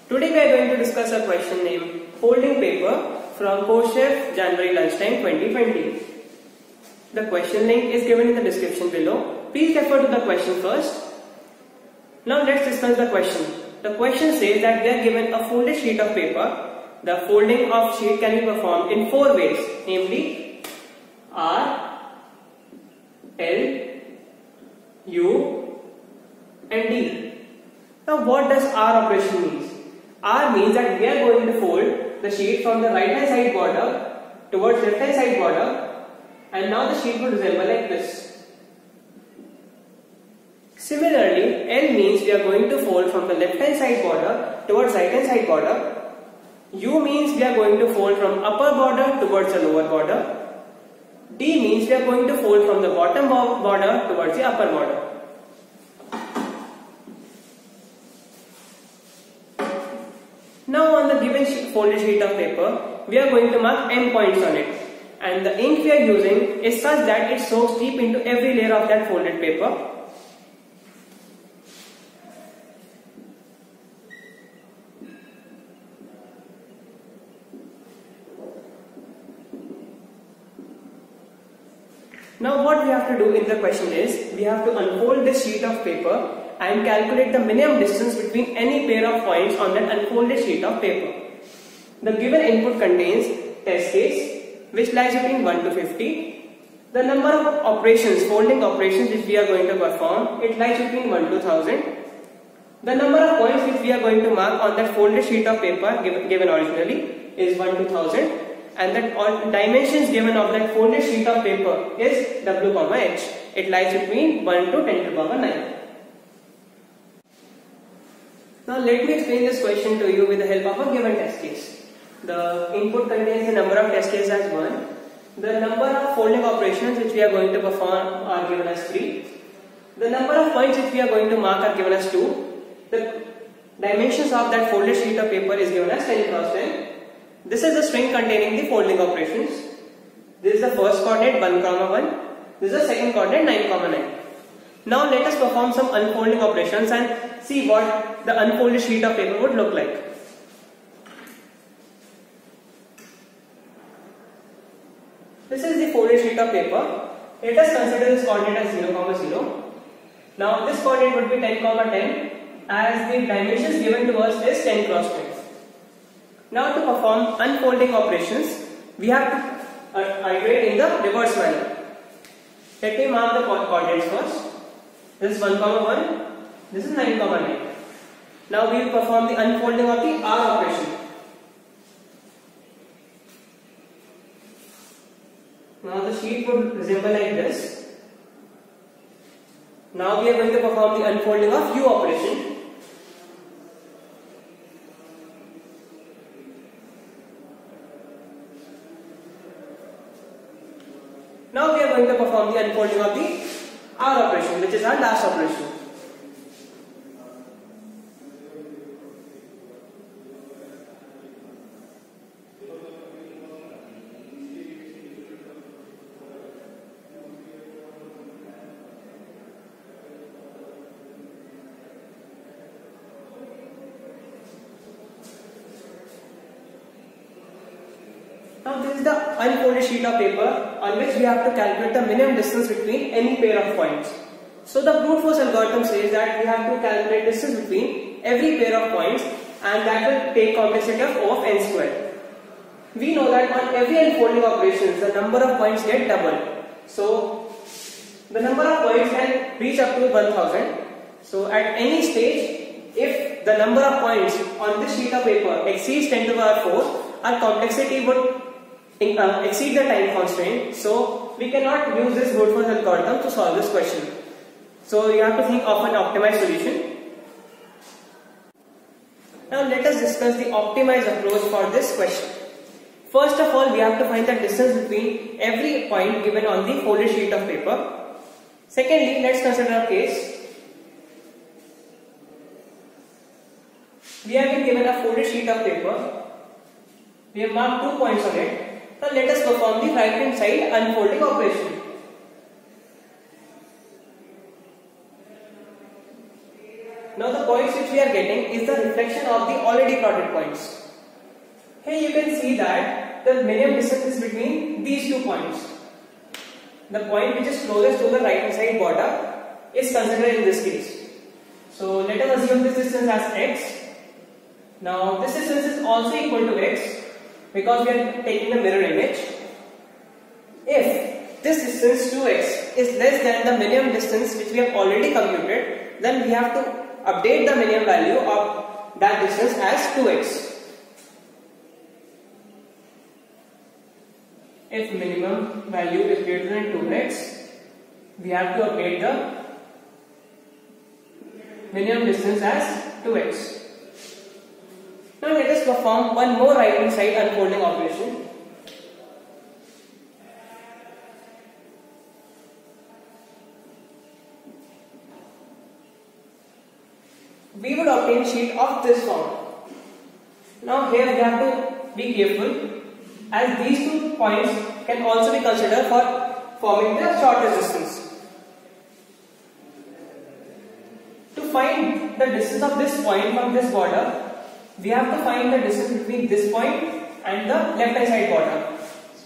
Today we are going to discuss a question named Folding Paper from CourseChef January lunchtime 2020. The question link is given in the description below. Please refer to the question first. Now let's discuss the question. The question says that we are given a folded sheet of paper. The folding of sheet can be performed in 4 ways, namely R, L, U and D. Now what does R operation mean? R means that we are going to fold the sheet from the right hand side border towards left hand side border, and now the sheet will resemble like this. Similarly, L means we are going to fold from the left hand side border towards right hand side border. U means we are going to fold from upper border towards the lower border. D means we are going to fold from the bottom border towards the upper border. Now on the given folded sheet of paper, we are going to mark M points on it, and the ink we are using is such that it soaks deep into every layer of that folded paper. Now what we have to do in the question is, we have to unfold this sheet of paper and calculate the minimum distance between any pair of points on that unfolded sheet of paper. The given input contains test case, which lies between 1 to 50. The number of operations, folding operations which we are going to perform, it lies between 1 to 1000. The number of points which we are going to mark on that folded sheet of paper given originally is 1 to 1000. And the dimensions given of that folded sheet of paper is W, H. It lies between 1 to 10 to the power 9. Now let me explain this question to you with the help of a given test case. The input contains the number of test cases as 1. The number of folding operations which we are going to perform are given as 3. The number of points which we are going to mark are given as 2. The dimensions of that folded sheet of paper is given as 10 cross 10. This is the string containing the folding operations. This is the first coordinate 1, 1. This is the second coordinate 9, 9. Now let us perform some unfolding operations and see what the unfolded sheet of paper would look like. This is the folded sheet of paper. Let us consider this coordinate as 0, 0. Now this coordinate would be 10, 10, as the dimensions given to us is 10 cross 10. Now to perform unfolding operations, we have to iterate in the reverse manner. Let me mark the coordinates first. This is 1, 1. This is 9, 9. Now we will perform the unfolding of the R operation. Now the sheet would resemble like this. Now we are going to perform the unfolding of U operation. Now we are going to perform the unfolding of the R operation, which is our last operation. Now this is the unfolded sheet of paper on which we have to calculate the minimum distance between any pair of points. So the brute force algorithm says that we have to calculate distance between every pair of points, and that will take complexity of O of n squared. We know that on every unfolding operations the number of points get doubled. So the number of points can reach up to 1000. So at any stage, if the number of points on this sheet of paper exceeds 10 to the power 4, our complexity would exceed the time constraint, so we cannot use this brute force algorithm to solve this question. So you have to think of an optimized solution. Now let us discuss the optimized approach for this question. First of all, we have to find the distance between every point given on the folded sheet of paper. Secondly, let's consider a case. We have been given a folded sheet of paper. We have marked 2 points on it. Now let us perform the right hand side unfolding operation. Now the points which we are getting is the reflection of the already plotted points. Here you can see that the minimum distance is between these 2 points. The point which is closest to the right hand side border is considered in this case. So let us assume this distance as x. Now this distance is also equal to x because we are taking the mirror image. If this distance 2x is less than the minimum distance which we have already computed, then we have to update the minimum value of that distance as 2x. If minimum value is greater than 2x, we have to update the minimum distance as 2x. Now let us perform one more right hand side unfolding operation. We would obtain sheet of this form. Now here we have to be careful, as these 2 points can also be considered for forming the shortest distance. To find the distance of this point from this border, we have to find the distance between this point and the left hand side border.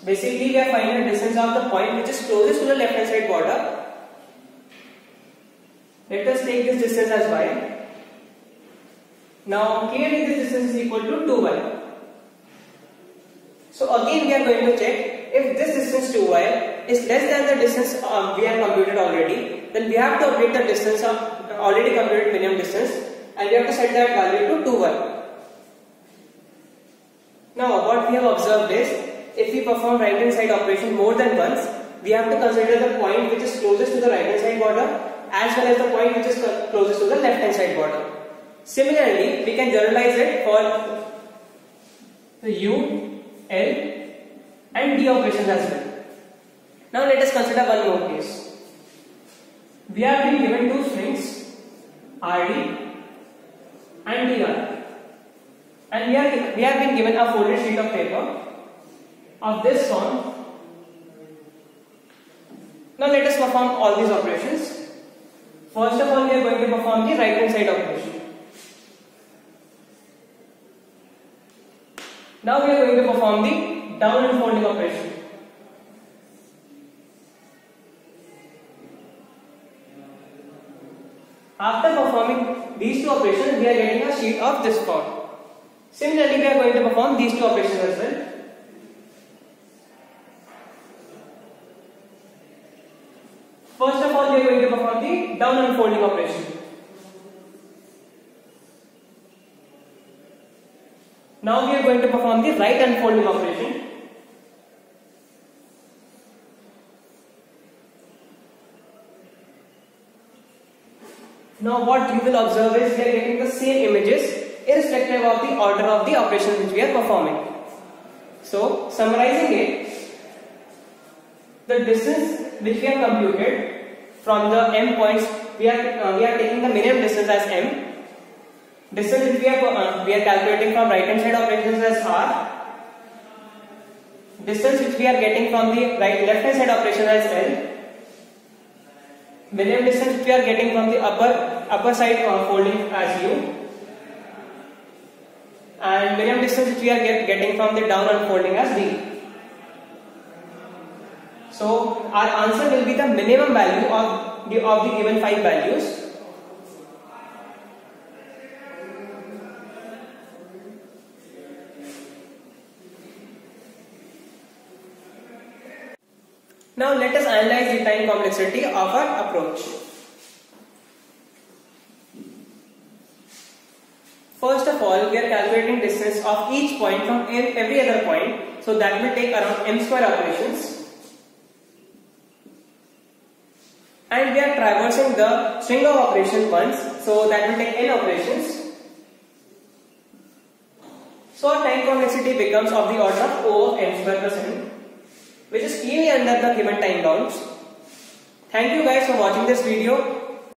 Basically we are finding the distance of the point which is closest to the left hand side border. Let us take this distance as y. Now clearly this distance is equal to 2y. So again we are going to check if this distance 2y is less than the distance we have computed already, then we have to update the distance of already computed minimum distance and we have to set that value to 2y. Now what we have observed is, if we perform right hand side operation more than once, we have to consider the point which is closest to the right hand side border as well as the point which is closest to the left hand side border. Similarly, we can generalize it for the U, L and D operations as well. Now let us consider one more case. We have been given 2 strings RD and DR, and we have been given a folded sheet of paper of this form. Now let us perform all these operations. First of all, we are going to perform the right hand side operation. Now we are going to perform the down unfolding operation. After performing these 2 operations, we are getting a sheet of this form. Similarly, we are going to perform these 2 operations as well. First of all, we are going to perform the down unfolding operation. Now we are going to perform the right unfolding operation. Now what you will observe is we are getting the same images irrespective of the order of the operation which we are performing. So summarizing it, the distance which we have computed from the m points, we are taking the minimum distance as m. Distance which we are calculating from right hand side operations as r. Distance which we are getting from the left hand side operation as l. Minimum distance which we are getting from the upper side folding as u. And minimum distance which we are getting from the down unfolding as d. So our answer will be the minimum value of the given 5 values. Now let us analyze the time complexity of our approach. First of all, we are calculating distance of each point from every other point, so that will take around m square operations. And we are traversing the string of operation once, so that will take n operations. So our time complexity becomes of the order of O of m square plus n, which is clearly under the given time bounds. Thank you guys for watching this video.